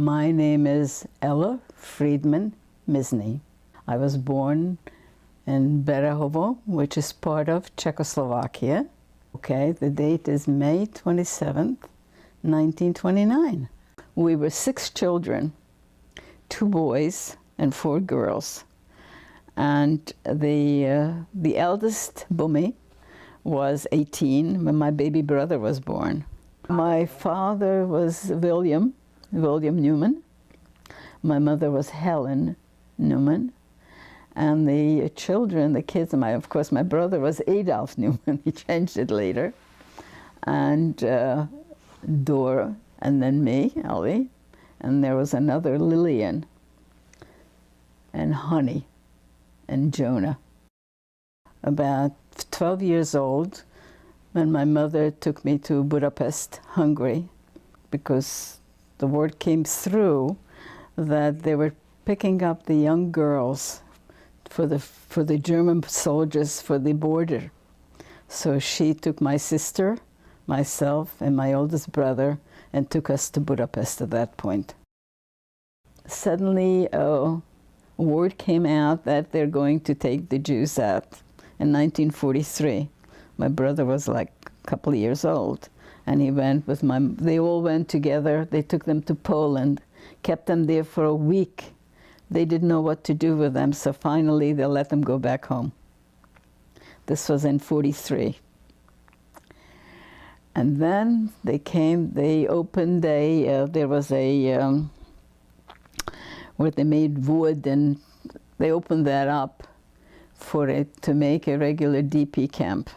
My name is Ella Friedman Mizny. I was born in Berehovo, which is part of Czechoslovakia. Okay, the date is May 27th, 1929. We were 6 children, 2 boys and 4 girls. And the eldest, Bumi, was 18 when my baby brother was born. My father was William Newman. My mother was Helen Newman. And the children, the kids, of course, my brother was Adolf Newman. He changed it later. And Dora, and then me, Ellie. And there was another Lillian, and Honey, and Jonah. About 12 years old, when my mother took me to Budapest, Hungary, because the word came through that they were picking up the young girls for the German soldiers for the border. So she took my sister, myself, and my oldest brother and took us to Budapest at that point. Suddenly, word came out that they're going to take the Jews out in 1943. My brother was like a couple of years old, and he went with they all went together. They took them to Poland, kept them there for a week. They didn't know what to do with them, so finally they let them go back home. This was in 43. And then they came, they opened there was a, where they made wood, and they opened that up for it to make a regular DP camp.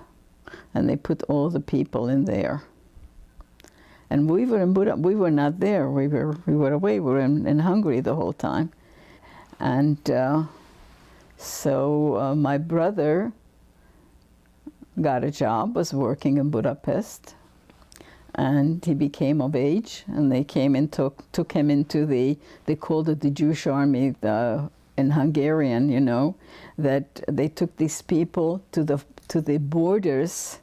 And they put all the people in there. And we were in Budapest. We were not there. We were away. We were in Hungary the whole time. And so my brother got a job, was working in Budapest, and he became of age. And they came and took him into they called it the Jewish army in Hungarian, you know, that they took these people to the borders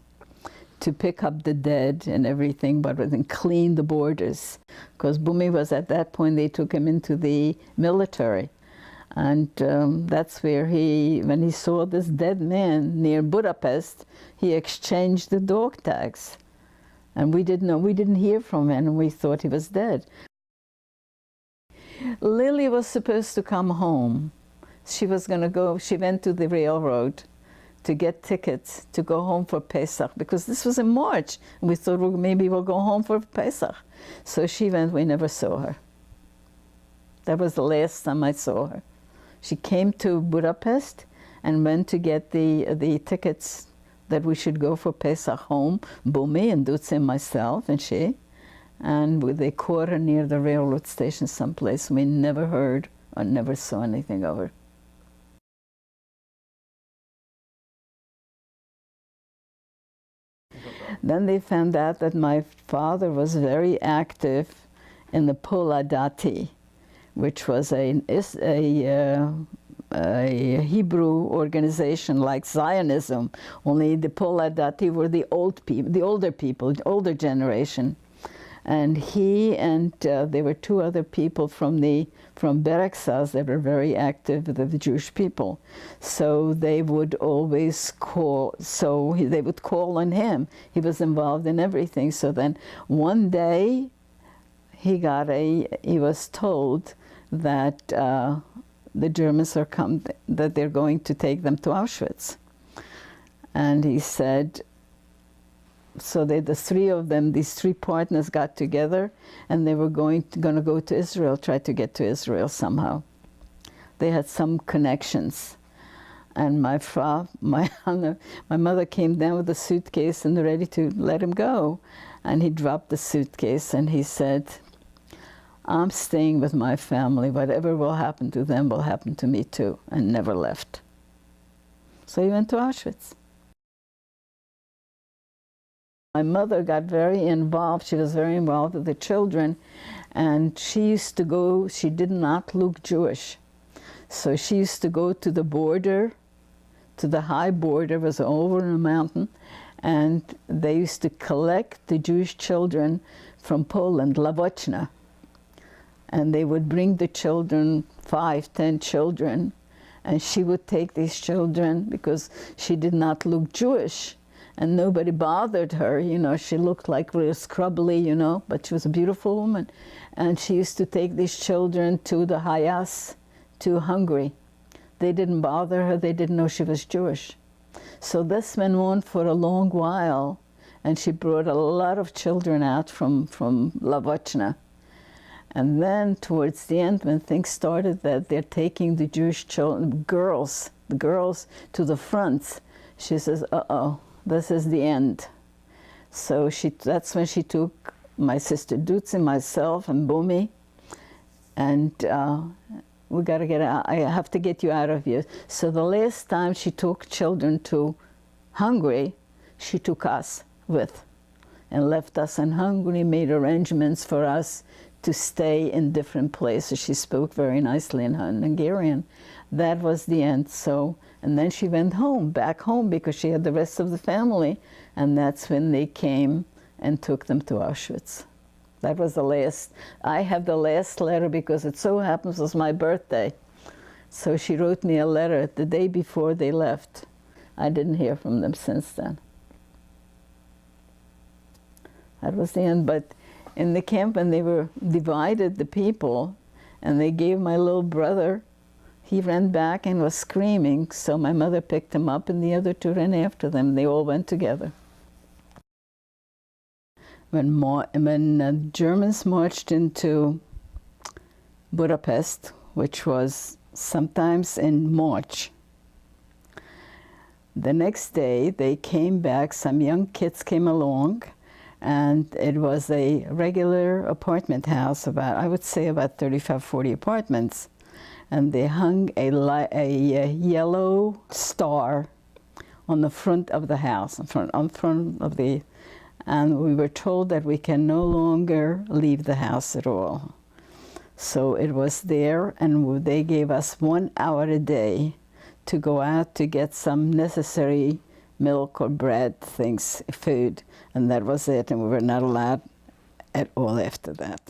to pick up the dead and everything, but then clean the borders. Because Bumi was at that point, they took him into the military. And that's where when he saw this dead man near Budapest, he exchanged the dog tags. And we didn't hear from him, and we thought he was dead. Lily was supposed to come home. She was going to go, she went to the railroad to get tickets to go home for Pesach, because this was in March. And we thought, well, maybe we'll go home for Pesach. So she went, we never saw her. That was the last time I saw her. She came to Budapest and went to get the tickets that we should go for Pesach home, Bumi and Dutz and myself and she. And they caught her near the railroad station someplace. We never heard or never saw anything of her. Then they found out that my father was very active in the Poladati, which was a Hebrew organization like Zionism, only the Poladati were the older people, the older generation. And he and there were 2 other people from Bereksaz that were very active with the Jewish people. So they would always call, they would call on him. He was involved in everything. So then one day he was told that the Germans are that they're going to take them to Auschwitz. And he said, so the 3 of them, these 3 partners got together, and they were going to go to Israel, try to get to Israel somehow. They had some connections. And my mother came down with a suitcase and ready to let him go. And he dropped the suitcase and he said, I'm staying with my family. Whatever will happen to them will happen to me too, and never left. So he went to Auschwitz. My mother got very involved. She was very involved with the children, and she used to go, she did not look Jewish. So she used to go to the border, to the high border, was over in a mountain, and they used to collect the Jewish children from Poland, Lavochna. and they would bring the children, 5, 10 children, and she would take these children because she did not look Jewish, and nobody bothered her. You know, she looked like real scrubbly, you know, but she was a beautiful woman. And she used to take these children to the Hayas, to Hungary. They didn't bother her, they didn't know she was Jewish. So this went on for a long while, and she brought a lot of children out from Lavochna. And then towards the end, when things started that they're taking the Jewish children, the girls to the front, she says, uh-oh, this is the end. So that's when she took my sister Dutzi, myself, and Bumi, and we got to get out. I have to get you out of here. So the last time she took children to Hungary, she took us with and left us in Hungary, made arrangements for us to stay in different places. She spoke very nicely in Hungarian. That was the end. So, and then she went home, back home, because she had the rest of the family, and that's when they came and took them to Auschwitz. That was the last. I have the last letter because it so happens it was my birthday. So she wrote me a letter the day before they left. I didn't hear from them since then. That was the end. But in the camp, when they were divided, the people, and they gave my little brother, he ran back and was screaming. So my mother picked him up, and the other two ran after them. They all went together. When Germans marched into Budapest, which was sometimes in March, the next day they came back, some young kids came along, and it was a regular apartment house, I would say about 35, 40 apartments, and they hung a yellow star on the front of the house, on front of the, and we were told that we can no longer leave the house at all. So it was there, and they gave us 1 hour a day to go out to get some necessary milk or bread, things, food, and that was it, and we were not allowed at all after that.